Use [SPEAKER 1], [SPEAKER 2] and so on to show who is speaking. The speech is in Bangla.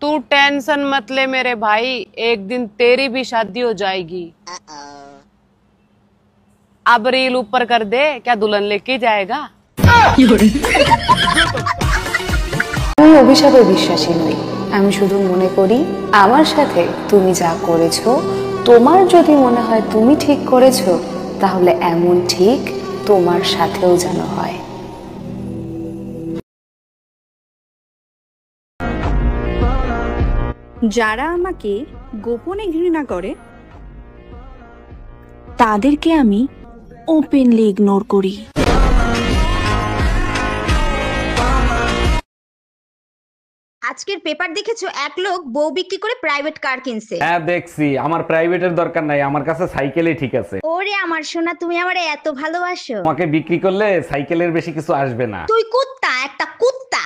[SPEAKER 1] तू टेंशन मत ले मेरे भाई, एक दिन तेरी भी शादी हो जाएगी। अब रील ऊपर कर दे, क्या दुल्हन लेके जाएगा?
[SPEAKER 2] আমি অভিশাপে বিশ্বাসী নই, আমি শুধু মনে করি আমার সাথে তুমি যা করেছো, তোমার যদি মনে হয় তুমি ঠিক করেছো, তাহলে এমন ঠিক তোমার সাথেও যেন হয়।
[SPEAKER 3] যারা আমাকে গোপনে ঘৃণা করে তাদেরকে আমি ওপেনলি ইগনোর করি।
[SPEAKER 4] আজকের পেপার দেখেছো, এক লোক বউ বিক্রি করে প্রাইভেট কার কিনছে।
[SPEAKER 5] হ্যাঁ দেখছি, আমার প্রাইভেটের দরকার নাই, আমার কাছে সাইকেলই ঠিক আছে।
[SPEAKER 4] ওরে আমার সোনা, তুমি আমারে এত ভালোবাসো।
[SPEAKER 5] তোমাকে বিক্রি করলে সাইকেলের বেশি কিছু আসবে না।
[SPEAKER 4] তুই কুত্তা, একটা কুত্তা।